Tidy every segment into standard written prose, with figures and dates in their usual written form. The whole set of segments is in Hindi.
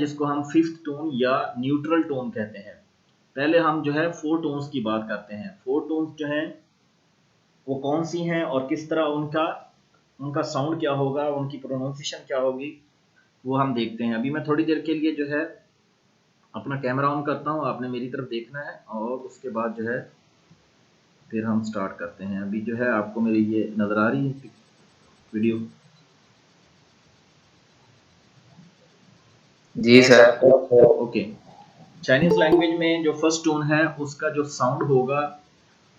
जिसको हम फिफ्थ टोन या न्यूट्रल टोन कहते हैं। पहले हम जो है 4 टोन्स की बात करते हैं। 4 टोन्स जो हैं वो कौन सी हैं और किस तरह उनका साउंड क्या होगा, उनकी प्रोनाउंसिएशन क्या होगी, वो हम देखते हैं। अभी मैं थोड़ी देर के लिए जो है अपना कैमरा ऑन करता हूँ, आपने मेरी तरफ देखना है और उसके बाद जो है फिर हम स्टार्ट करते हैं। अभी जो है आपको मेरी ये नज़र आ रही है वीडियो? जी सर। ओके। चाइनीज़ लैंग्वेज में जो फर्स्ट टोन है उसका जो साउंड होगा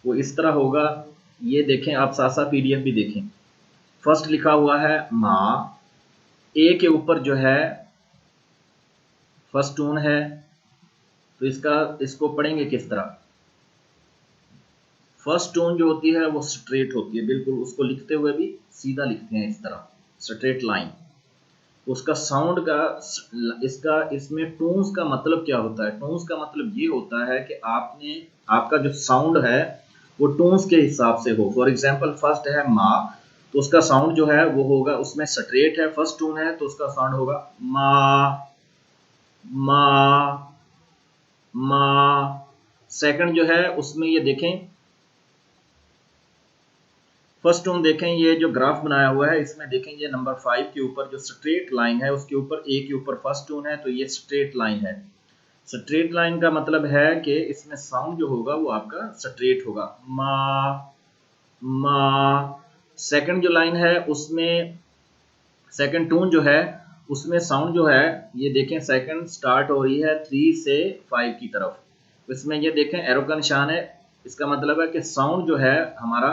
वो इस तरह होगा। ये देखें, आप साथ साथ पीडीएफ भी देखें। फर्स्ट लिखा हुआ है माँ, ए के ऊपर जो है फर्स्ट टोन है, तो इसको पढ़ेंगे किस तरह। फर्स्ट टोन जो होती है वो स्ट्रेट होती है, बिल्कुल उसको लिखते हुए भी सीधा लिखते हैं इस तरह, स्ट्रेट लाइन। उसका साउंड का इसमें टोन्स का मतलब क्या होता है? टोन्स का मतलब ये होता है कि आपका जो साउंड है वो टोन्स के हिसाब से हो। फॉर एग्जांपल फर्स्ट है माँ, तो उसका साउंड जो है वो होगा, उसमें स्ट्रेट है, फर्स्ट टोन है तो उसका साउंड होगा माँ माँ माँ। सेकंड जो है उसमें ये देखें, फर्स्ट टोन देखें, ये जो ग्राफ बनाया हुआ है इसमें देखें, ये नंबर 5 के ऊपर जो स्ट्रेट लाइन है उसके ऊपर ए के ऊपर फर्स्ट टोन है, तो ये स्ट्रेट लाइन है। स्ट्रेट लाइन का मतलब है कि इसमें साउंड जो होगा वो आपका स्ट्रेट होगा, मा मा। सेकंड जो लाइन है उसमें सेकंड टोन जो है उसमें साउंड जो है, ये देखें सेकंड स्टार्ट हो रही है 3 से 5 की तरफ। इसमें ये देखें एरो का निशान है, इसका मतलब है कि साउंड जो है हमारा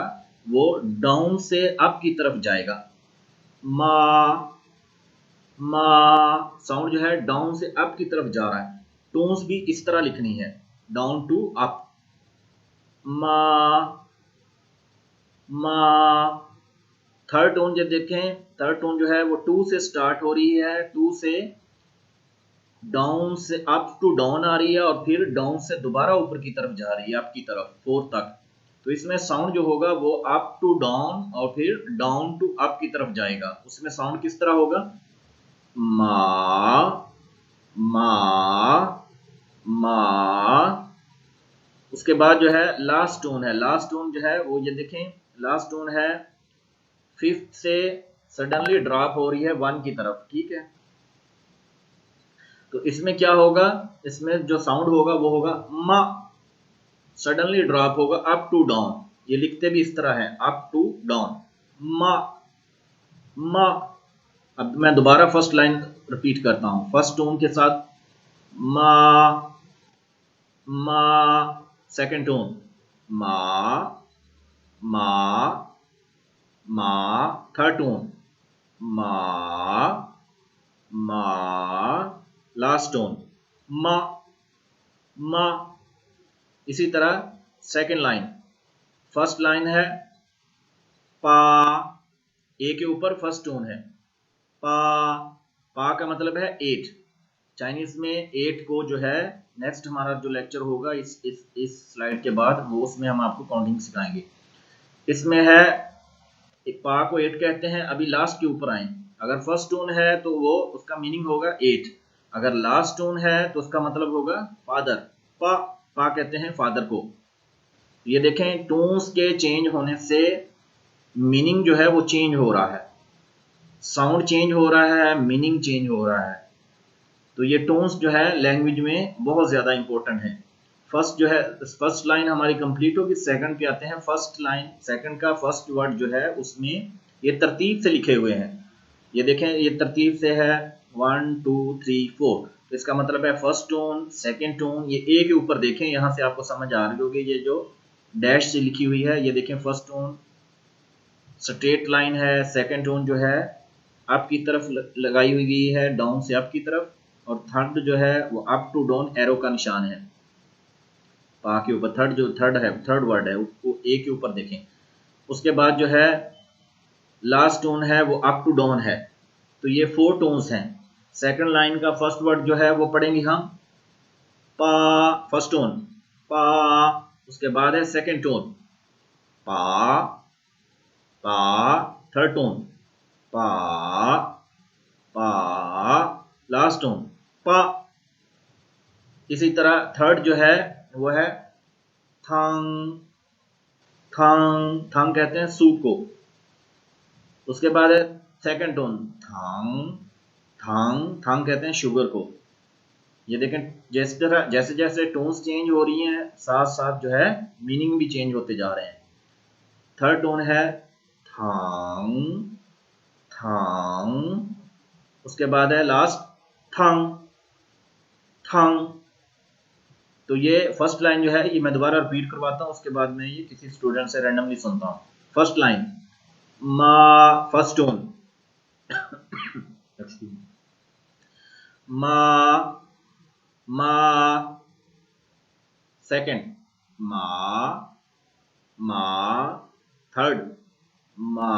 वो डाउन से अप की तरफ जाएगा। मा मा, साउंड जो है डाउन से अप की तरफ जा रहा है। टोन्स भी इस तरह लिखनी है, डाउन टू अप। मा मा। थर्ड टोन जब देखें, थर्ड टोन जो है वो 2 से स्टार्ट हो रही है, 2 से डाउन से अप टू डाउन आ रही है और फिर डाउन से दोबारा ऊपर की तरफ जा रही है, अप की तरफ 4 तक। तो इसमें साउंड जो होगा वो अप टू डाउन और फिर डाउन टू अप की तरफ जाएगा। उसमें साउंड किस तरह होगा, मा मा मा। उसके बाद जो है लास्ट टोन है, लास्ट टोन जो है वो ये देखें, लास्ट टोन है फिफ्थ से सडनली ड्रॉप हो रही है 1 की तरफ, ठीक है। तो इसमें क्या होगा, इसमें जो साउंड होगा वो होगा मा, सडनली ड्रॉप होगा अप टू डाउन। ये लिखते भी इस तरह है, अप टू डाउन, मा मा। अब मैं दोबारा फर्स्ट लाइन रिपीट करता हूं फर्स्ट टोन के साथ, मा मा। सेकंड टोन, मा मा मा। थर्ड टोन, मा मा। लास्ट टोन, मा मा। इसी तरह सेकंड लाइन, फर्स्ट लाइन है पा, ए के ऊपर फर्स्ट टोन है, पा। पा का मतलब है 8। चाइनीज में 8 को जो है, नेक्स्ट हमारा जो लेक्चर होगा इस स्लाइड के बाद, वो उसमें हम आपको काउंटिंग सिखाएंगे। इसमें है पा को 8 कहते हैं। अभी लास्ट के ऊपर आए, अगर फर्स्ट टोन है तो वो उसका मीनिंग होगा 8, अगर लास्ट टोन है तो उसका मतलब होगा फादर। पा, पा कहते हैं फादर को। ये देखें टोन्स के चेंज होने से मीनिंग जो है वो चेंज हो रहा है, साउंड चेंज हो रहा है, मीनिंग चेंज हो रहा है। तो ये टोन्स जो है लैंग्वेज में बहुत ज़्यादा इंपॉर्टेंट है। फर्स्ट जो है, फर्स्ट लाइन हमारी कंप्लीट होगी, सेकंड पे आते हैं। फर्स्ट लाइन, सेकंड का फर्स्ट वर्ड जो है उसमें ये तरतीब से लिखे हुए हैं। ये देखें, ये तरतीब से है 1 2 3 4। तो इसका मतलब है फर्स्ट टोन, सेकंड टोन। ये ए के ऊपर देखें, यहाँ से आपको समझ आ रही होगी, ये जो डैश से लिखी हुई है, ये देखें फर्स्ट टोन स्ट्रेट लाइन है, सेकंड टोन जो है अप की तरफ लगाई हुई है, डाउन से अप की तरफ, और थर्ड जो है वो अप टू डाउन एरो का निशान है पा के ऊपर। थर्ड जो थर्ड वर्ड है वो ए के ऊपर देखें। उसके बाद जो है लास्ट टोन है वो अप टू डाउन है। तो ये 4 टोन्स हैं। सेकंड लाइन का फर्स्ट वर्ड जो है वो पढ़ेंगे हम पा, फर्स्ट टोन पा। उसके बाद है सेकंड टोन पा पा। थर्ड टोन पा पा। लास्ट टोन पा। इसी तरह थर्ड जो है वो है थंग, थंग, थंग कहते हैं सूप को। उसके बाद है सेकंड टोन थंग, थंग, थंग कहते हैं शुगर को। ये देखें जैसे जैसे टोन्स चेंज हो रही हैं साथ साथ जो है मीनिंग भी चेंज होते जा रहे हैं। थर्ड टोन है थंग, थंग। उसके बाद है लास्ट थंग, थंग। तो ये फर्स्ट लाइन जो है ये मैं दोबारा रिपीट करवाता हूँ, उसके बाद मैं ये किसी स्टूडेंट से रैंडमली सुनता हूँ। फर्स्ट लाइन मा, फर्स्ट टोन मा, मा। सेकंड मा, मा। थर्ड मा,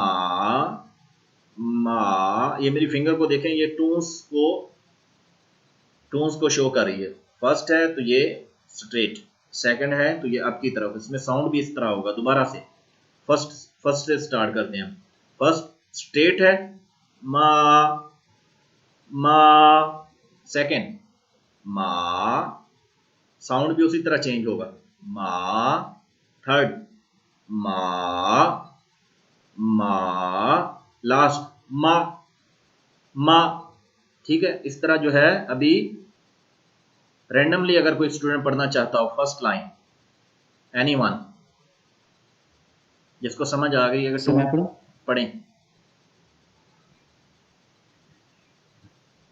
मा। ये मेरी फिंगर को देखें, ये टोन्स को शो कर रही है। फर्स्ट है तो ये स्ट्रेट, सेकंड है तो ये अप की तरफ, इसमें साउंड भी इस तरह होगा। दोबारा से फर्स्ट से स्टार्ट करते हैं। फर्स्ट स्ट्रेट है मा, मा। सेकंड मा, साउंड भी उसी तरह चेंज होगा मा। थर्ड मा, मा। लास्ट मा, मा। ठीक है, इस तरह जो है अभी रैंडमली अगर कोई स्टूडेंट पढ़ना चाहता हो फर्स्ट लाइन, एनीवन जिसको समझ आ गई अगर टोन पढ़ें।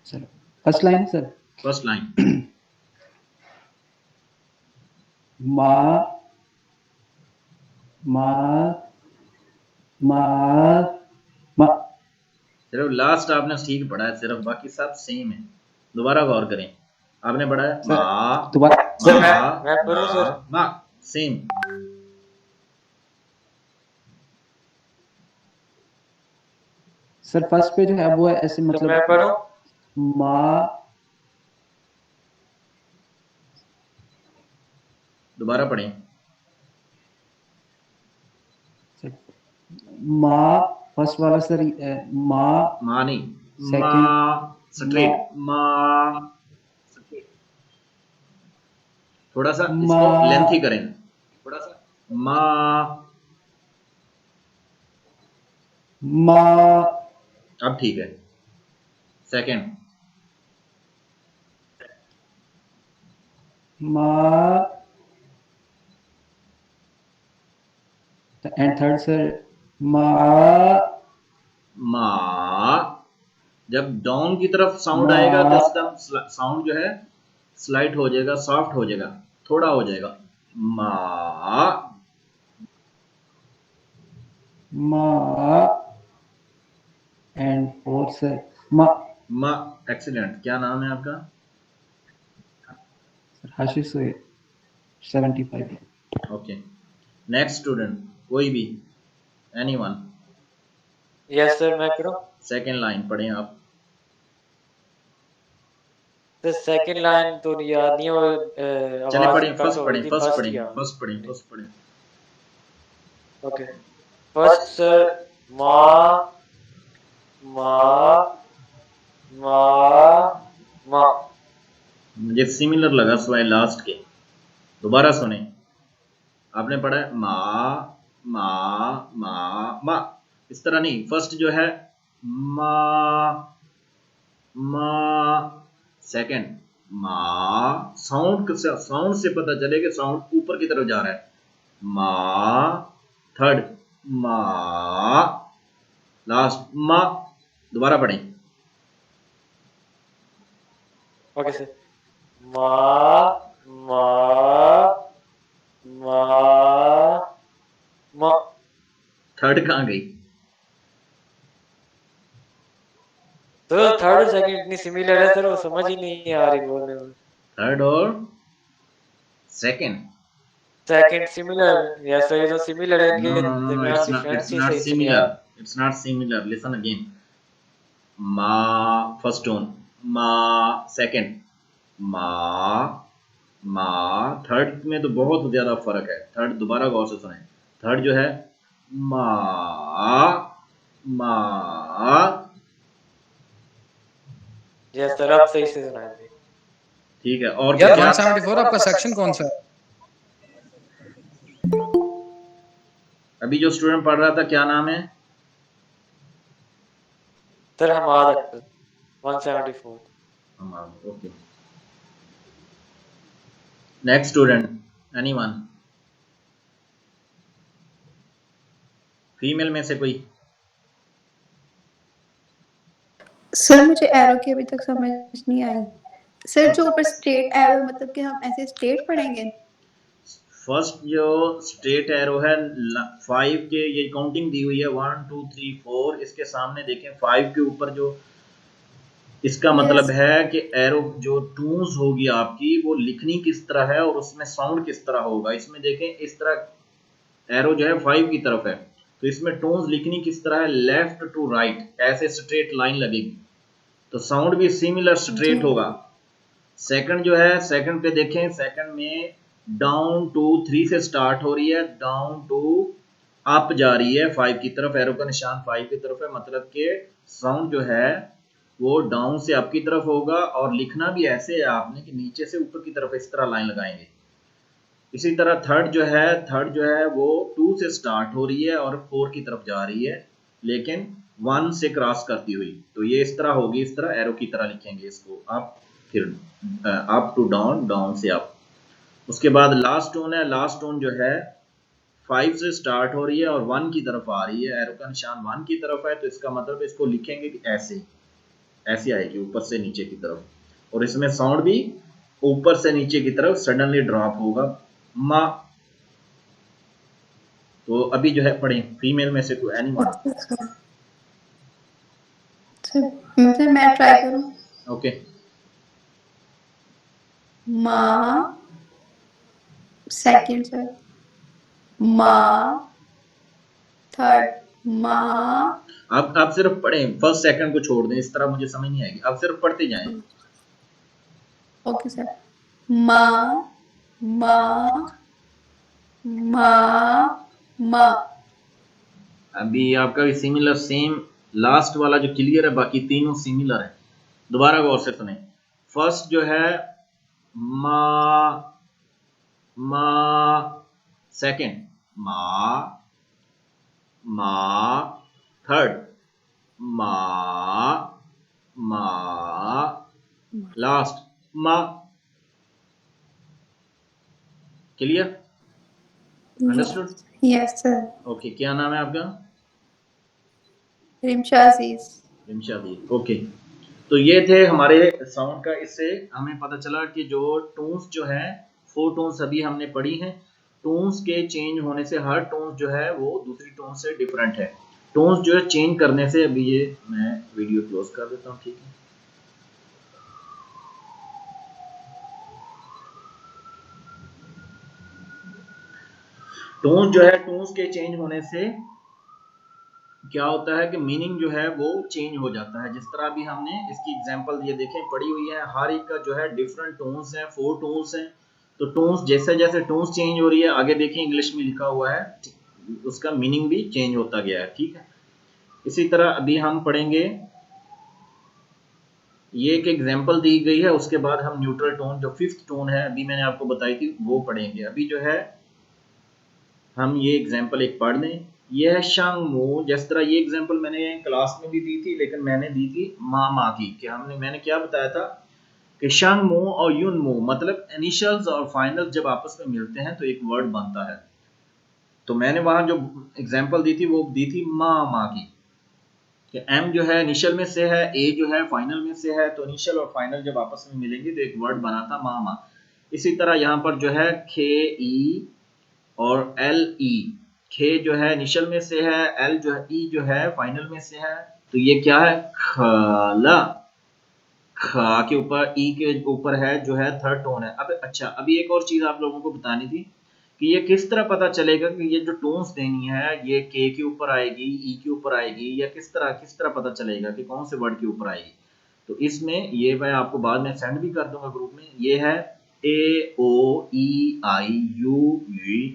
Sir first line sir, first line मा, मा, मा, मा। सिर्फ लास्ट आपने ठीक पढ़ा है, सिर्फ बाकी सब सेम है। दोबारा गौर करें, आपने पढ़ा है मा, दोबारा मा, मा, मा, सेम। सर फर्स्ट पे जो है वो ऐसे मतलब मैं पढ़ूं? मा, दोबारा पढ़ें। मा फर्स्ट वाला सर, मा, मा नहीं, मा सेकंड स्ट्रेट, मा। थोड़ा सा मा, इसको लेंथी करें, थोड़ा सा मा, मा। अब ठीक है। सेकंड मा, एंड थर्ड सर मा, मा। जब डाउन की तरफ साउंड मा, आएगा तो एकदम साउंड जो है स्लाइट हो जाएगा, सॉफ्ट हो जाएगा, थोड़ा हो जाएगा मा, मा। एंड फोर्थ सर मा। मा। एक्सीलेंट। क्या नाम है आपका? आशीष 75। ओके, नेक्स्ट स्टूडेंट कोई भी, एनीवन। यस सर, मैं करूं? सेकंड लाइन पढ़ें आप। तो सेकंड लाइन तो याद नहीं, वो चले आवाज पढ़ें, कट फर्स्ट हो गई पढ़ें, थी। फर्स्ट फर्स्ट पढ़ें, याद फर्स्ट पढ़ें, नहीं। फर्स्ट पढ़ें। ओके, फर्स्ट सर मा, मा, मा, मा। मुझे सिमिलर लगा सिवाय लास्ट के। दोबारा सुने, आपने पढ़ा है मा, मा, मा, मा। इस तरह नहीं, फर्स्ट जो है मा, मा। सेकंड मा, साउंड से पता चले कि साउंड ऊपर की तरफ जा रहा है मा। थर्ड मा, लास्ट मा। दोबारा पढ़ें। ओके सर, मा, मा, मा, मा। थर्ड कहाँ गई? तो थर्ड और सेकंड इतनी सिमिलर है सर, वो समझ ही नहीं आ रही बोलने में। थर्ड और second. Second similar, yes sir, ये तो सिमिलर है, No, इनके no, no, no. दरमियान It's not. Difference It's he not सही से नहीं आ similar. रहा। It's not similar. Listen again. Ma, first tone. Ma, second. Ma, ma. Third में तो बहुत ज्यादा फर्क है। थर्ड दोबारा गौर से सुने। थर्ड जो है मा, मा। यस सर, अब सही से सुनाई दी। ठीक है, और यार क्या 174 आपका सेक्शन कौन सा है? अभी जो स्टूडेंट पढ़ रहा था क्या नाम है? Sir Hamad Akhtar 174। Okay, next student, anyone, female में से कोई? सर मुझे एरो की अभी तक समझ नहीं आई। सर जो ऊपर स्ट्रेट एरो मतलब कि हम ऐसे स्ट्रेट पढ़ेंगे? फर्स्ट जो स्ट्रेट एरो है 5 के, ये काउंटिंग दी हुई है 1 2 3 4, इसके सामने देखें 5 के ऊपर जो, इसका मतलब है कि एरो जो टून्स होगी आपकी वो लिखनी किस तरह है और उसमें साउंड किस तरह होगा। इसमें देखें इस तरह एरो जो है 5 की तरफ है, तो इसमें टोन्स लिखनी किस तरह है, लेफ्ट टू राइट, ऐसे स्ट्रेट लाइन लगेगी, तो साउंड भी सिमिलर स्ट्रेट होगा। सेकंड जो है, सेकंड पे देखें, सेकंड में डाउन टू 3 से स्टार्ट हो रही है, डाउन टू अप जा रही है 5 की तरफ, एरो का निशान 5 की तरफ है, मतलब कि साउंड जो है वो डाउन से अप की तरफ होगा, और लिखना भी ऐसे है आपने कि नीचे से ऊपर की तरफ इस तरह लाइन लगाएंगे। इसी तरह थर्ड जो है वो 2 से स्टार्ट हो रही है और 4 की तरफ जा रही है, लेकिन 1 से क्रॉस करती हुई, तो ये इस तरह होगी, इस तरह एरो की तरह लिखेंगे इसको, अप फिर अप टू डाउन, डाउन से अप। उसके बाद लास्ट टोन है, लास्ट टोन जो है 5 से स्टार्ट हो रही है और 1 की तरफ आ रही है, एरो का निशान 1 की तरफ है, तो इसका मतलब इसको लिखेंगे कि ऐसे, ऐसी आएगी ऊपर से नीचे की तरफ, और इसमें साउंड भी ऊपर से नीचे की तरफ सडनली ड्रॉप होगा, मा। तो अभी जो है पढ़ें, फीमेल में से कोई एनीवन? सर मैं ट्राई करूं? ओके, माँ, सेकंड सर, माँ, थर्ड, माँ। आप सिर्फ पढ़ें, फर्स्ट सेकंड को छोड़ दें, इस तरह मुझे समझ नहीं आएगी, आप सिर्फ पढ़ते जाएं। ओके सर, माँ, माँ, माँ, माँ। अभी आपका भी सिमिलर, सेम लास्ट वाला जो क्लियर है, बाकी तीनों सिमिलर है। दोबारा गौर से सुने, फर्स्ट जो है मा, मा, सेकंड मा, मा, थर्ड मा, मा, लास्ट मा। Clear? Understood? Yes sir. Okay, क्या नाम है आपका? रिमशा अजीज। रिमशा दी, ओके। तो ये थे हमारे साउंड का, इससे हमें पता चला कि जो टोन्स जो है 4 टोन्स अभी हमने पढ़ी हैं, टोन्स के चेंज होने से हर टोन्स जो है वो दूसरी टोन से डिफरेंट है। टोन्स जो है चेंज करने से, अभी ये मैं वीडियो क्लोज कर देता हूँ, ठीक है। टोन्स जो है, टोन्स के चेंज होने से क्या होता है कि मीनिंग जो है वो चेंज हो जाता है। जिस तरह अभी हमने इसकी एग्जांपल ये देखें पड़ी हुई है, हर एक का जो है डिफरेंट टोन्स हैं, 4 टोन्स हैं, तो टोन्स जैसे जैसे टोन्स चेंज हो रही है, आगे देखें इंग्लिश में लिखा हुआ है, उसका मीनिंग भी चेंज होता गया है, ठीक है। इसी तरह अभी हम पढ़ेंगे, ये एक एग्जाम्पल दी गई है, उसके बाद हम न्यूट्रल टोन जो 5th टोन है अभी मैंने आपको बताई थी वो पढ़ेंगे। अभी जो है हम ये एग्जाम्पल एक पढ़ लें, ये है शांगमू। जिस तरह ये एग्जाम्पल मैंने क्लास में भी दी थी, लेकिन मैंने दी थी मामा की, कि मैंने क्या बताया था कि शांगमू और युनमू मतलब इनिशियल्स और फाइनल्स जब आपस में मिलते हैं तो एक वर्ड बनता है। तो मैंने वहां जो एग्जाम्पल दी थी वो दी थी मामा की, कि एम जो है इनिशियल में से है, ए जो है फाइनल में से है, तो इनिशियल और फाइनल जब आपस में मिलेंगे तो एक वर्ड बना था मामा। इसी तरह यहाँ पर जो है खे ई और एल ई, खे जो है इनिशियल में से है, एल जो है ई जो है फाइनल में से है, तो ये क्या है खला, खा के ऊपर ई के ऊपर है जो है थर्ड टोन है। अब अच्छा, अभी एक और चीज आप लोगों को बतानी थी कि ये किस तरह पता चलेगा कि ये जो टोन्स देनी है ये के ऊपर आएगी, ई के ऊपर आएगी, या किस तरह पता चलेगा कि कौन से वर्ड के ऊपर आएगी। तो इसमें ये मैं आपको बाद में सेंड भी कर दूंगा ग्रुप में, ये है ए ओ ई आई यू यू,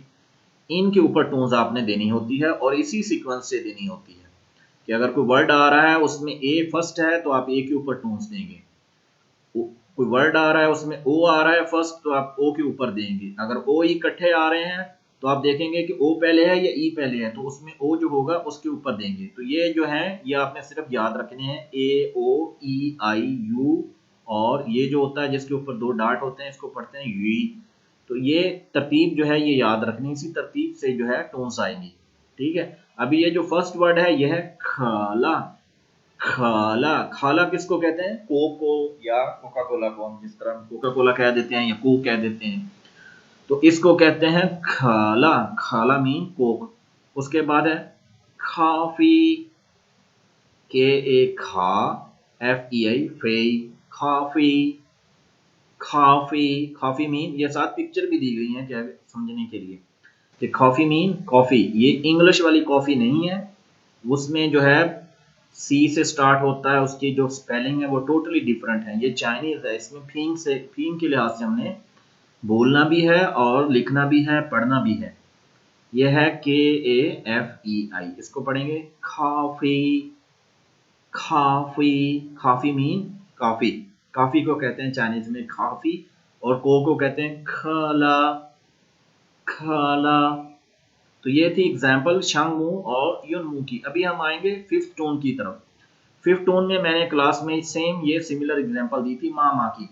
इनके ऊपर टोन्स आपने देनी होती है और इसी सीक्वेंस से देनी होती है, कि अगर कोई वर्ड आ रहा है उसमें ए फर्स्ट है तो आप ए के ऊपर टोन्स देंगे, कोई वर्ड आ रहा है उसमें ओ आ रहा है फर्स्ट, तो आप ओ के ऊपर देंगे। अगर ओ ई इकट्ठे आ रहे हैं तो आप देखेंगे कि ओ पहले है या ई पहले है, तो उसमें ओ जो होगा उसके ऊपर देंगे। तो ये जो है ये आपने सिर्फ याद रखने हैं, ए ओ ई आई यू, और ये जो होता है जिसके ऊपर 2 डाट होते हैं इसको पढ़ते हैं यू। तो ये तरतीब जो है ये याद रखनी, इसी तरतीब से जो है टोन्स आएंगी। ठीक है, अभी ये जो फर्स्ट वर्ड है यह है खाला। खाला, खाला किसको कहते हैं? कोको या कोका कोला को, हम जिस तरह कोका कोला कह देते हैं या कोक कह देते हैं, तो इसको कहते हैं खाला। खाला मीन कोक। उसके बाद है खाफी, के ए खा एफ ई आई फे, खाफी। खाफी, खाफी मीन, ये साथ पिक्चर भी दी गई है क्या समझने के लिए कि कॉफी मीन कॉफी। ये इंग्लिश वाली कॉफी नहीं है, उसमें जो है सी से स्टार्ट होता है, उसकी जो स्पेलिंग है वो टोटली डिफरेंट है। ये चाइनीज है, इसमें फीम के लिहाज से हमने बोलना भी है और लिखना भी है, पढ़ना भी है। यह है के ए एफ ई आई, इसको पढ़ेंगे coffee. Coffee, coffee mean coffee. Coffee को कहते हैं चाइनीज में कॉफी, और को कहते हैं खाला। खाला। तो ये थी एग्जाम्पल शांगमू और युनमू की। अभी हम आएंगे फिफ्थ टोन की तरफ। फिफ्थ टोन में मैंने क्लास में सेम ये सिमिलर एग्जांपल दी थी माँ की।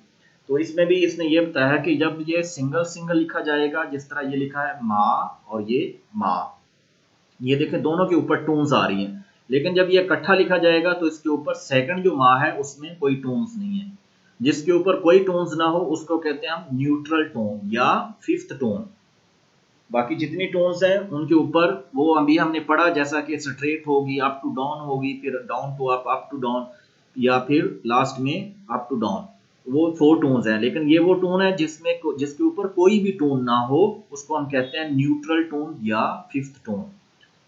तो इसमें भी इसने ये बताया कि जब ये सिंगल सिंगल लिखा जाएगा, जिस तरह ये लिखा है माँ और ये माँ, ये देखें दोनों के ऊपर टोन्स आ रही हैं। लेकिन जब ये इकट्ठा लिखा जाएगा तो इसके ऊपर सेकंड जो माँ है उसमें कोई टोन्स नहीं है। जिसके ऊपर कोई टोन्स ना हो उसको कहते हैं हम न्यूट्रल टोन या फिफ्थ टोन। बाकी जितनी टोन्स हैं उनके ऊपर वो अभी हमने पढ़ा, जैसा कि स्ट्रेट होगी, अप टू डाउन होगी, फिर down to up to down, या फिर लास्ट में अप टू डाउन। वो 4 टोन्स हैं। लेकिन ये वो टोन है जिसके ऊपर कोई भी टोन ना हो, उसको हम कहते हैं न्यूट्रल टोन या फिफ्थ टोन।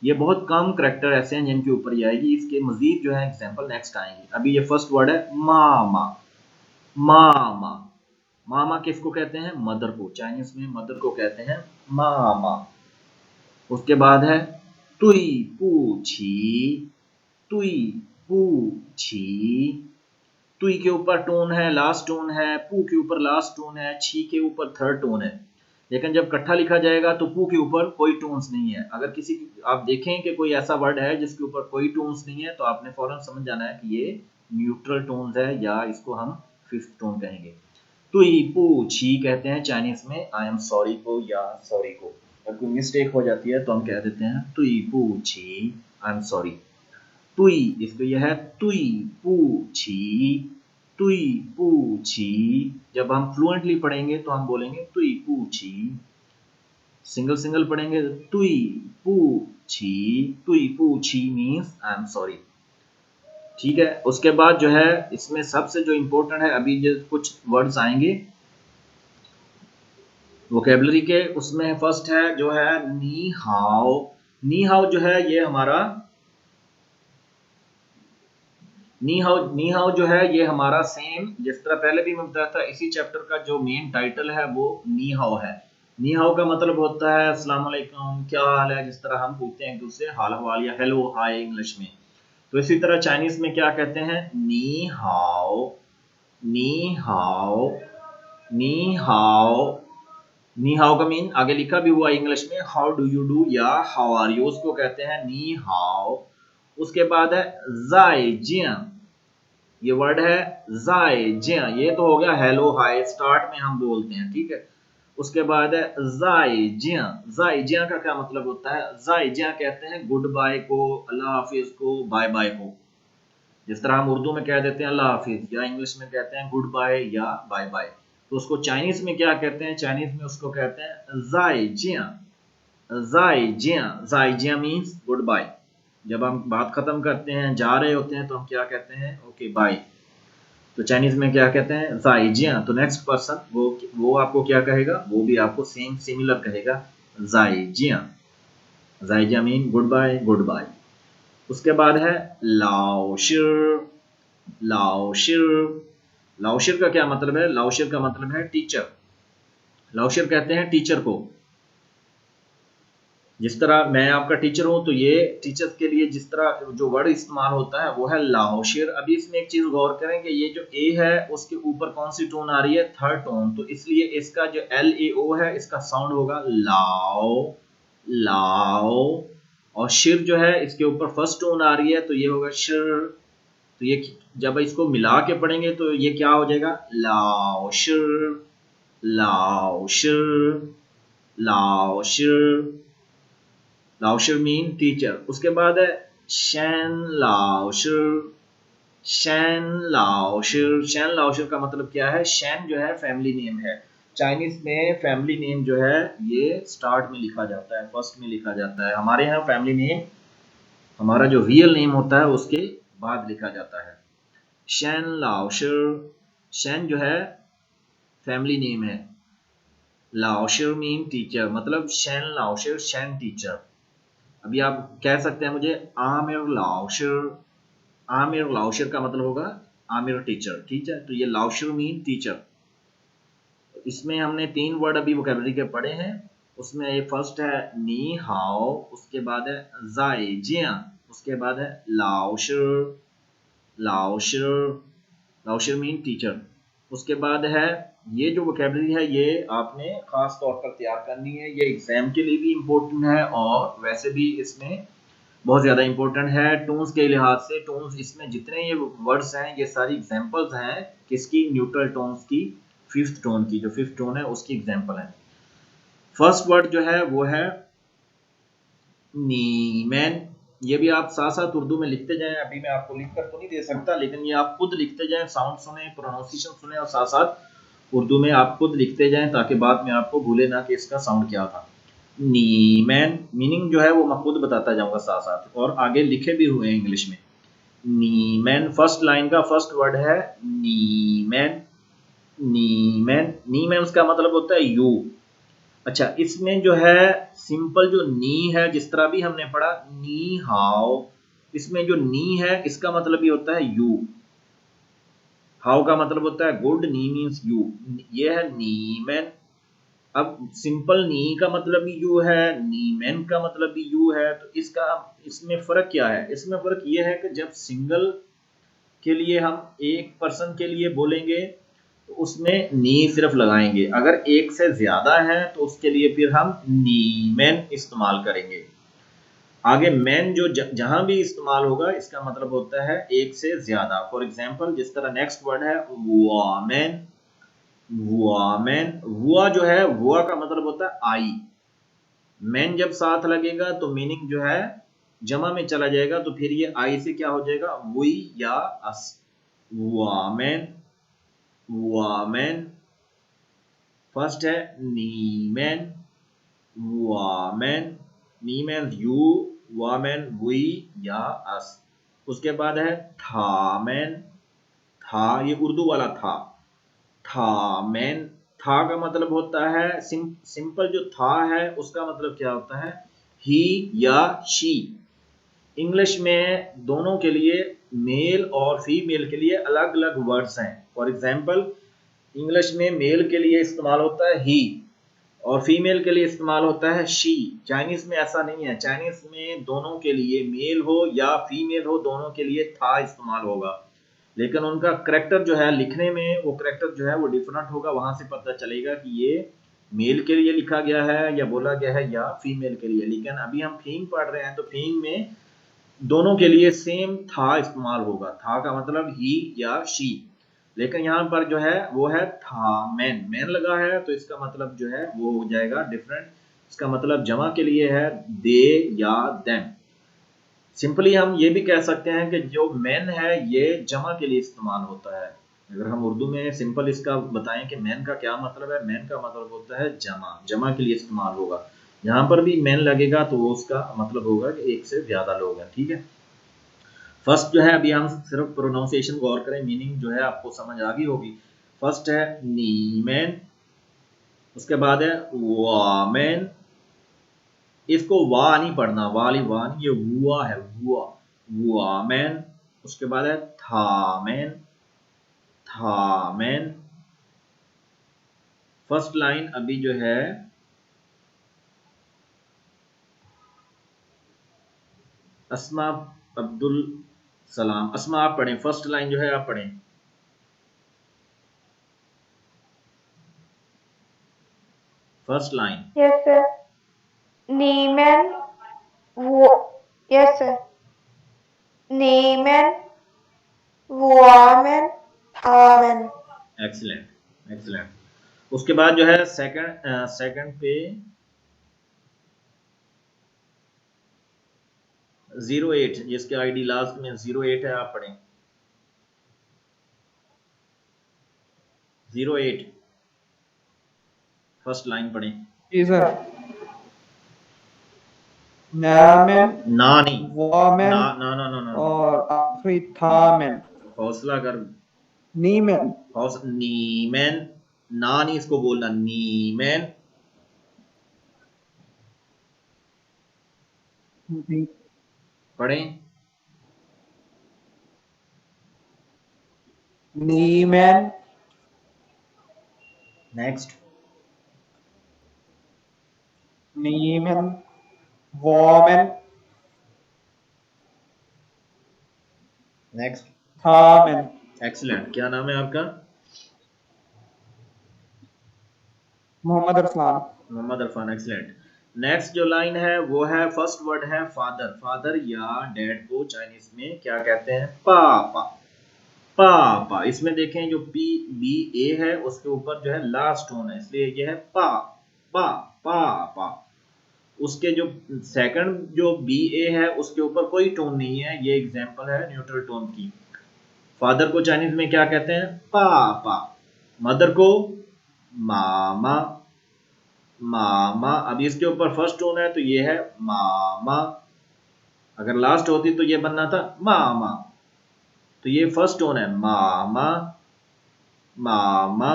ये बहुत कम करैक्टर ऐसे हैं जिनके ऊपर ये आएगी। इसके मजीद जो है एग्जाम्पल नेक्स्ट आएंगे। अभी ये फर्स्ट वर्ड है मामा। मामा, मामा किसको कहते हैं? मदर को। चाइनीज में मदर को कहते हैं मामा। उसके बाद है तुई पूछी। तुई पूछी, तुई के ऊपर टोन है, लास्ट टोन है, पू के ऊपर लास्ट टोन है, छी के ऊपर थर्ड टोन है। लेकिन जब इकट्ठा लिखा जाएगा तो पू के ऊपर कोई टोन्स नहीं है। अगर किसी आप देखें कि कोई ऐसा वर्ड है जिसके ऊपर कोई टोन्स नहीं है, तो आपने फौरन समझ जाना है कि ये न्यूट्रल टोन्स है, या इसको हम फिफ्थ टोन कहेंगे। तुई पू छी कहते हैं चाइनीज में आई एम सॉरी को या सॉरी को। अगर कोई मिस्टेक हो जाती है तो हम कह देते हैं तुई पू छी आई एम सॉरी। तुई, इसको यह है तुई पू छी। तुई पू छी, जब हम फ्लुएंटली पढ़ेंगे तो हम बोलेंगे तुई पू छी। सिंगल सिंगल पढ़ेंगे तुई पू छी। तुई पू छी मीन्स आई एम सॉरी। ठीक है, उसके बाद जो है इसमें सबसे जो इम्पोर्टेंट है, अभी जो कुछ वर्ड्स आएंगे वोकेबलरी के, उसमें फर्स्ट है जो है नी हाओ। नी हाओ जो है ये हमारा नी हाउ जो है ये हमारा सेम, जिस तरह पहले भी मैं बताया था, इसी चैप्टर का जो मेन टाइटल है वो नी हाउ है। नी हाउ का मतलब होता है अस्सलाम वालेकुम, क्या हाल है, जिस तरह हम पूछते हैं एक दूसरे हाल हवाल या हेलो हाय इंग्लिश में। तो इसी तरह चाइनीज में क्या कहते हैं? नी हाओ। नी हाओ। नी हाओ। नी हाओ का मीन आगे लिखा भी हुआ इंग्लिश में, हाउ डू यू डू या हाउ आर यू, उसको कहते हैं नी हाओ। उसके बाद है जाई जिया, ये वर्ड है जाई जिया, ये तो हो गया हेलो हाय, स्टार्ट में हम बोलते हैं। ठीक है, उसके बाद है जाई जिया। जाई जिया का क्या मतलब होता है? जाई जिया कहते हैं गुड बाय को, अल्लाह हाफिज को, बाय बाय को। जिस तरह हम उर्दू में कह देते हैं अल्लाह हाफिज, या इंग्लिश में कहते हैं गुड बाय या बाय बाय, तो उसको चाइनीज में क्या कहते हैं? चाइनीज में उसको कहते हैं जाई जिया। जाई जिया, जाई जिया मीन्स गुड बाय। जब हम बात खत्म करते हैं, जा रहे होते हैं, तो हम क्या कहते हैं? Okay bye. तो चाइनीज में क्या कहते हैं? जाई जिया। तो नेक्स्ट पर्सन वो आपको क्या कहेगा? वो भी आपको सेम सिमिलर कहेगा, जाई जिया। जाई जिया mean goodbye, goodbye. उसके बाद है लाओशिर। लाओशिर, लाओशिर का क्या मतलब है? लाओशिर का मतलब है टीचर। लाओशिर कहते हैं टीचर को। जिस तरह मैं आपका टीचर हूं तो ये टीचर्स के लिए जिस तरह जो वर्ड इस्तेमाल होता है वो है लाओशिर। अभी इसमें एक चीज गौर करें कि ये जो ए है उसके ऊपर कौन सी टोन आ रही है, थर्ड टोन, तो इसलिए इसका जो LAO है इसका साउंड होगा लाओ लाओ। और शिर जो है इसके ऊपर फर्स्ट टोन आ रही है तो ये होगा शिर। तो ये जब इसको मिला के पढ़ेंगे तो ये क्या हो जाएगा, लाओशिर लाओशिर लाओशिर। लाओशिर मीन टीचर। उसके बाद है शैन लाओशिर शैन लाओशिर। शैन लाओशिर का मतलब क्या है, शैन जो है फैमिली नेम है। चाइनीज में फैमिली नेम जो है ये स्टार्ट में लिखा जाता है, फर्स्ट में लिखा जाता है। हमारे यहाँ फैमिली नेम हमारा जो रियल नेम होता है उसके बाद लिखा जाता है। शैन लाओशिर, शैन जो है फैमिली नेम है, लाओशिर मीन टीचर, मतलब शैन लाओशिर शैन टीचर। अभी आप कह सकते हैं मुझे आमिर लाओशिर। आमिर लाओशिर का मतलब होगा आमिर टीचर, ठीक है। तो ये लाओशिर मीन टीचर। इसमें हमने 3 वर्ड अभी वोकैबुलरी के पढ़े हैं। उसमें ये फर्स्ट है नी हाओ, उसके बाद है जाए जिया, उसके बाद है लाओशिर लाओशिर लाओशिर मीन टीचर। उसके बाद है ये जो वोकैबुलरी है ये आपने खास तौर पर तैयार करनी है, ये एग्जाम के लिए भी इम्पोर्टेंट है और वैसे भी इसमें बहुत ज़्यादा इंपॉर्टेंट है टोन्स के लिहाज से। टोन्स इसमें जितने ये वर्ड्स हैं ये सारी एग्जांपल्स हैं किसकी, न्यूट्रल टोन्स की, फिफ्थ टोन की। जो फिफ्थ टोन है उसकी एग्जांपल है। फर्स्ट वर्ड जो है वो है नीमैन। ये भी आप साथ साथ उर्दू में लिखते जाएं, अभी मैं आपको लिख कर तो नहीं दे सकता लेकिन ये आप खुद लिखते जाएं, साउंड सुने, प्रोनाउंसिएशन सुने और साथ साथ उर्दू में आप खुद लिखते जाएं ताकि बाद में आपको भूले ना कि इसका साउंड क्या था। नीमैन मीनिंग जो है वो मैं खुद बताता जाऊंगा साथ साथ, और आगे लिखे भी हुए हैं इंग्लिश में। नीमैन फर्स्ट लाइन का फर्स्ट वर्ड है नीमैन। नीमैन नीमैन उसका मतलब होता है यू। अच्छा, इसमें जो है सिंपल जो नी है जिस तरह भी हमने पढ़ा नी हाओ, इसमें जो नी है इसका मतलब ये होता है यू। हाउ का मतलब होता है गुड, नी मीन्स यू, ये है नीमैन। अब सिंपल नी का मतलब भी यू है, नीमैन का मतलब भी यू है, तो इसका इसमें फर्क क्या है, इसमें फर्क ये है कि जब सिंगल के लिए हम एक पर्सन के लिए बोलेंगे तो उसमें नी सिर्फ लगाएंगे, अगर एक से ज्यादा है तो उसके लिए फिर हम नीमैन इस्तेमाल करेंगे। आगे मैन जो जहां भी इस्तेमाल होगा इसका मतलब होता है एक से ज्यादा। फॉर एग्जाम्पल जिस तरह नेक्स्ट वर्ड है वुआमैन। वुआमैन, वुआ जो है वुआ का मतलब होता है आई। मैन जब साथ लगेगा तो मीनिंग जो है जमा में चला जाएगा, तो फिर ये आई से क्या हो जाएगा वुई या अस। वुआमैन वुआमैन। फर्स्ट है नीमैन वुआमैन। नीमैन यू, वुआमैन वुई या अस। उसके बाद है थामैन। था ये उर्दू वाला था। था मैन, था का मतलब होता है सिंपल जो था है उसका मतलब क्या होता है ही या शी। इंग्लिश में दोनों के लिए मेल और फीमेल के लिए अलग अलग वर्ड्स हैं। फॉर एग्जाम्पल इंग्लिश में मेल के लिए इस्तेमाल होता है ही और फीमेल के लिए इस्तेमाल होता है शी। चाइनीज में ऐसा नहीं है, चाइनीज में दोनों के लिए मेल हो या फीमेल हो दोनों के लिए था इस्तेमाल होगा, लेकिन उनका करेक्टर जो है लिखने में वो करेक्टर जो है वो डिफरेंट होगा। वहां से पता चलेगा कि ये मेल के लिए लिखा गया है या बोला गया है या फीमेल के लिए। लेकिन अभी हम फींग पढ़ रहे हैं तो फींग में दोनों के लिए सेम था इस्तेमाल होगा, था का मतलब ही या शी। लेकिन यहाँ पर जो है वो है था मैन, मैन लगा है तो इसका मतलब जो है वो हो जाएगा डिफरेंट। इसका मतलब जमा के लिए है दे या देम। सिंपली हम ये भी कह सकते हैं कि जो मैन है ये जमा के लिए इस्तेमाल होता है। अगर हम उर्दू में सिंपल इसका बताएं कि मैन का क्या मतलब है, मैन का मतलब होता है जमा, जमा के लिए इस्तेमाल होगा। यहाँ पर भी मैन लगेगा तो उसका मतलब होगा कि एक से ज्यादा लोग हैं, ठीक है। फर्स्ट जो है अभी हम सिर्फ प्रोनाउंसिएशन गौर करें, मीनिंग जो है आपको समझ आ गई होगी। फर्स्ट है नीमैन, उसके बाद है वामैन। इसको वाह नहीं पढ़ना, वाली वाह नहीं, ये हुआ है हुआ, वुआमैन। उसके बाद है थामैन, थामैन। फर्स्ट लाइन अभी जो है अस्मा अब्दुल सलाम। अस्मा आप पढ़ें, फर्स्ट लाइन जो है आप पढ़ें। First line. Yes, sir. Nehmen, wo, yes, sir. Nehmen, women, haben. Excellent excellent. उसके बाद जो है सेकंड पे 08, जिसके आईडी लास्ट में 08 है, आप पढ़ें 08 फर्स्ट लाइन पढ़ें। जी सर। नामेन, ना नहीं, वोमेन ना ना ना ना ना, और आखिरी थामेन। हौसला कर। नीमेन, नीमेन, ना नहीं इसको बोलना, नीमेन। पढ़ें। नीमेन, नेक्स्ट। नीमेन, वोमेन, नेक्स्ट। थामेन। एक्सीलेंट। क्या नाम है आपका? मोहम्मद अरफान। मोहम्मद अरफान। एक्सीलेंट। नेक्स्ट जो लाइन है वो है, फर्स्ट वर्ड है फादर। फादर या डैड को चाइनीज में क्या कहते हैं? पापा। पापा। इसमें देखें जो पी बी ए है उसके ऊपर जो है लास्ट टोन है, इसलिए ये है पा पा पापा। उसके जो सेकंड जो बी ए है उसके ऊपर कोई टोन नहीं है, ये एग्जांपल है न्यूट्रल टोन की। फादर को चाइनीज में क्या कहते हैं? पापा। मदर को मामा। मामा। अब इसके ऊपर फर्स्ट टोन है तो ये है मामा। अगर लास्ट होती तो ये बनना था मामा। तो ये फर्स्ट टोन है मामा। मामा।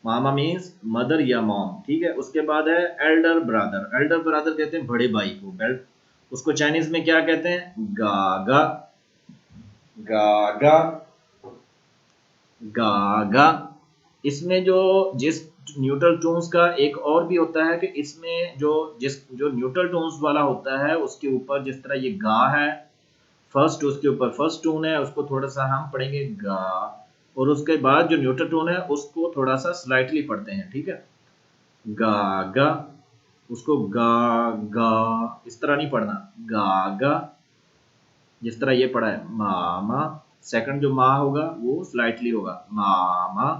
मामा मीन्स मदर या मॉम, ठीक है। उसके बाद है एल्डर ब्रदर। एल्डर ब्रदर कहते हैं बड़े भाई को। बेल्ट उसको चाइनीज में क्या कहते हैं? गागा। गागा। गागा। इसमें जो जिस न्यूट्रल टोन्स का एक और भी होता है कि इसमें जो न्यूट्रल टोन्स वाला होता है उसके ऊपर जिस तरह ये गा है फर्स्ट, उसके ऊपर फर्स्ट टोन है, उसको थोड़ा सा हम पढ़ेंगे गा, और उसके बाद जो न्यूट्रल टोन है उसको थोड़ा सा स्लाइटली पढ़ते हैं, ठीक है। गा गा। उसको गा गा इस तरह नहीं पढ़ना, गा गा जिस तरह ये पढ़ा है मामा। सेकंड जो मा होगा वो स्लाइटली होगा मामा।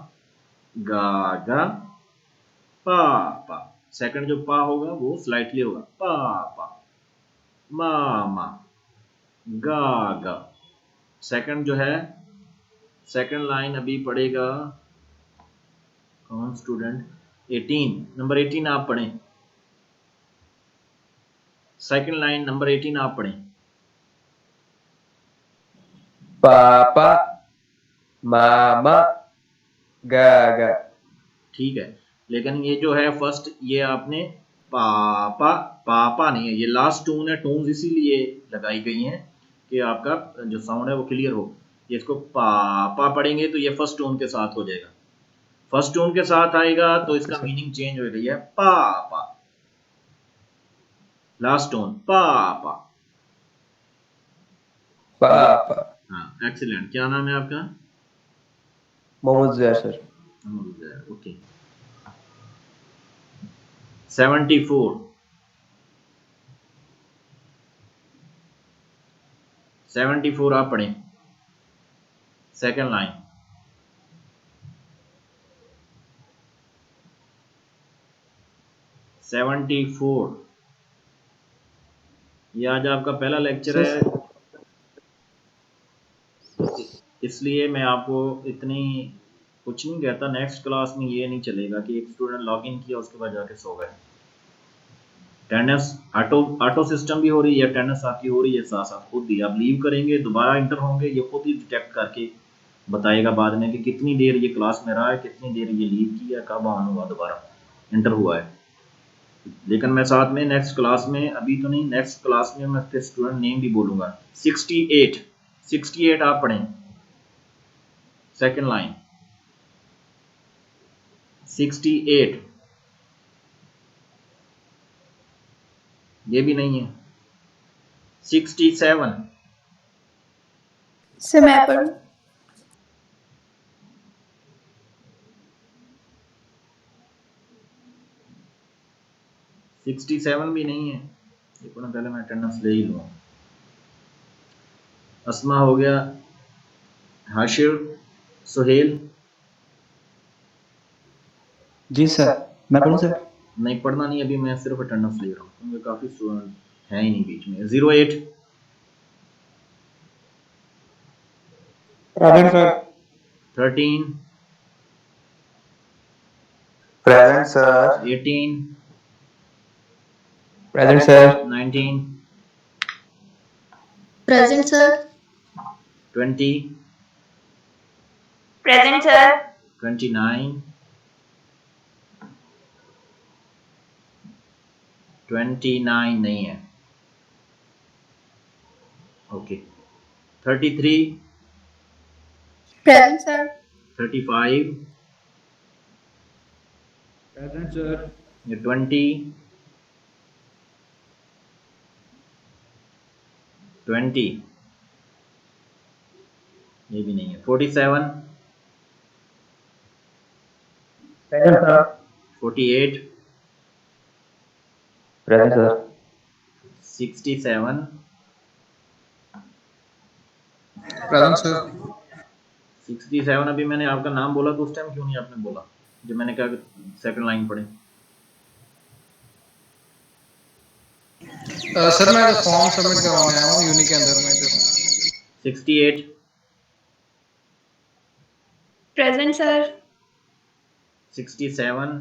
गागा पापा। सेकंड जो पा होगा वो स्लाइटली होगा पापा। मामा। गागा। सेकंड जो है, सेकंड लाइन अभी पढ़ेगा कौन स्टूडेंट? 18, नंबर 18 आप पढ़ें। सेकंड लाइन नंबर 18 आप पढ़ें। पापा, मामा, गागा। ठीक है, लेकिन ये जो है फर्स्ट ये आपने पापा, पापा नहीं है, ये लास्ट टोन है। टोन्स इसीलिए लगाई गई हैं कि आपका जो साउंड है वो क्लियर हो। ये इसको पापा पढ़ेंगे तो ये फर्स्ट टोन के साथ हो जाएगा। फर्स्ट टोन के साथ आएगा तो इसका मीनिंग चेंज हो गई है पापा। लास्ट टोन पापा। पापा। हाँ एक्सीलेंट। क्या नाम है आपका? मोहम्मद ज़ुहैर सर। ओके। 74। 74 आप पढ़ें, सेकंड लाइन। 74। ये आज आपका पहला लेक्चर है, इसलिए मैं आपको इतनी कुछ नहीं कहता। नेक्स्ट क्लास में ये नहीं चलेगा कि एक स्टूडेंट लॉग इन किया उसके बाद जाके सो गए। अटेंडेंस ऑटो सिस्टम भी हो रही है, अटेंडेंस आपकी हो रही है, साथ साथ खुद भी आप लीव करेंगे दोबारा इंटर होंगे, ये खुद ही डिटेक्ट करके बताएगा बाद में कि कितनी देर ये क्लास में रहा है, कितनी देर ये लीव किया, कब ऑन हुआ दोबारा इंटर हुआ है। लेकिन मैं साथ में नेक्स्ट क्लास में, अभी तो नहीं, नेक्स्ट क्लास में मैं फिर स्टूडेंट नेम भी बोलूँगा। 68 आप पढ़ें, सेकेंड लाइन। 68 ये भी नहीं है। 67 सर मैं पढ़ूं? 67 भी नहीं है, देखो ना, पहले मैं अटेंडेंस ले ही लूँ। अस्मा हो गया, हाशिर, सुहेल। जी सर, मैं पढ़ूं सर? नहीं, पढ़ना नहीं, अभी मैं सिर्फ अटेंडेंस ले रहा हूँ क्योंकि काफ़ी है ही नहीं बीच में। 08 present sir. 13 Present, sir. 18 present sir. 19 present sir. 20 present sir. 29 29 नहीं है, okay. 33 present sir. 35 present sir. 20 20 ये भी नहीं है। 47 present sir. 48 present sir. 67 present sir. 67 अभी मैंने आपका नाम बोला तो उस टाइम क्यों नहीं आपने बोला जब मैंने कहा सेकंड लाइन पढ़े? सर मैं फॉर्म सबमिट करवाने आया हूँ यूनी के अंदर में। 68 प्रेजेंट सर। 67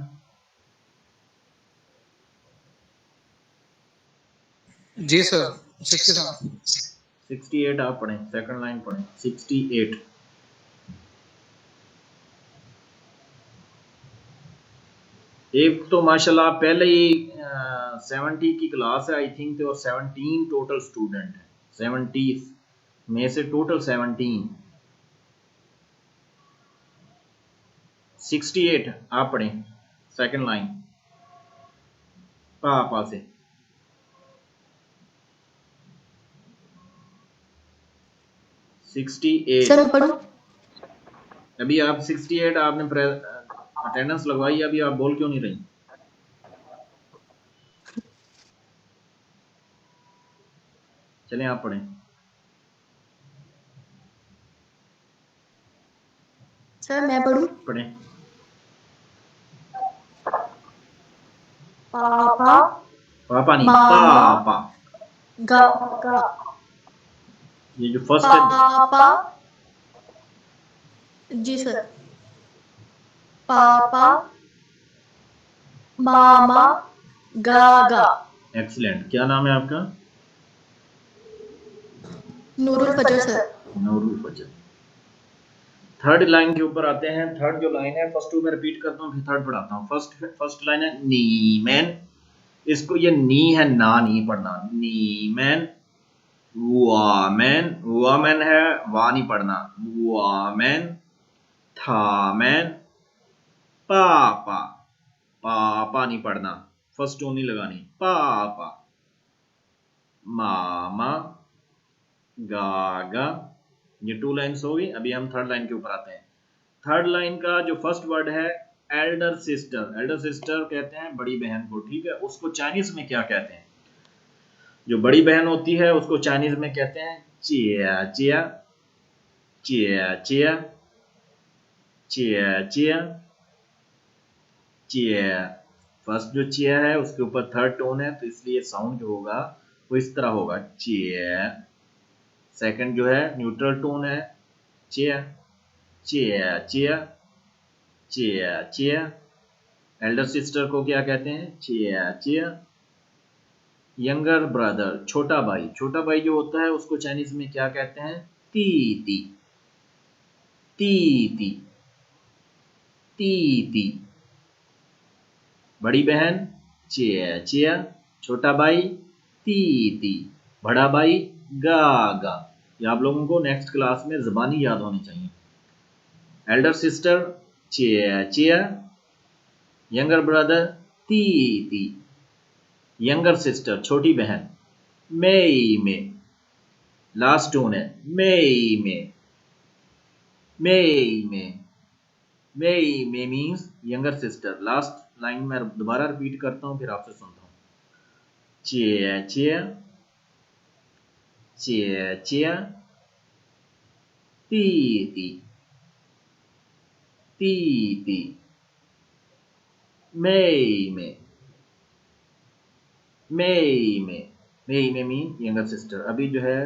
जी सर। 67। 68 आप पढ़ें, सेकंड लाइन पढ़ें। 68 एक तो माशाल्लाह पहले ही 70 की क्लास है आई थिंक, और 17 टोटल स्टूडेंट है। 70 में से टोटल 17। 68 आप पढ़ें, सेकंड लाइन पा से। सर 68 मैं पढ़ूं? अभी आप 68 आपने अटेंडेंस लगवाई, अभी आप बोल क्यों नहीं रही? चलें आप पढ़ें। सर मैं पढ़ूं? पढ़ें। पापा पापा नहीं, मामा पापा। गा गा ये जो फर्स्ट है, पापा। जी सर। पापा मामा गागा। एक्सीलेंट। क्या नाम है आपका? नूरुल फजर सर। नूरुल फजर। थर्ड लाइन के ऊपर आते हैं। थर्ड जो लाइन है, फर्स्ट टू मैं रिपीट करता हूँ फिर थर्ड पढ़ाता हूँ। फर्स्ट लाइन है नी मैन, इसको ये नी है, ना नहीं पढ़ना। नी मैन, वुआमैन है, वा नहीं पढ़ना। वुआमैन, था मैन, पापा, पापा नहीं पढ़ना, फर्स्ट टोन नहीं लगानी। पापा, मामा, गागा। ये 2 लाइन्स हो गई। अभी हम थर्ड लाइन के ऊपर आते हैं। थर्ड लाइन का जो फर्स्ट वर्ड है एल्डर सिस्टर। एल्डर सिस्टर कहते हैं बड़ी बहन को, ठीक है। उसको चाइनीज में क्या कहते हैं? जो बड़ी बहन होती है उसको चाइनीज में कहते हैं chia chia, chia chia, chia chia, chia. First जो चिया है उसके ऊपर थर्ड टोन है तो इसलिए साउंड जो होगा वो इस तरह होगा, चिया। सेकंड जो है न्यूट्रल टोन है, chia chia chia, chia chia. Elder sister को क्या कहते हैं? Chia chia. यंगर ब्रदर, छोटा भाई, छोटा भाई जो होता है उसको चाइनीज में क्या कहते हैं? ती ती, ती ती, ती ती। बड़ी बहन चिया चिया, छोटा भाई ती ती, बड़ा भाई गा गा। ये आप लोगों को नेक्स्ट क्लास में ज़बानी याद होनी चाहिए। Elder sister chia chia, younger brother ती ती, यंगर सिस्टर छोटी बहन मेई में, लास्ट टोन है मेई में, मेई में, मेई में means younger sister. Last line में दोबारा रिपीट करता हूँ, फिर आपसे सुनता हूँ। 姐姐，姐姐，弟弟，弟弟，妹妹，妹妹，妹妹मीन यंगर सिस्टर। अभी जो है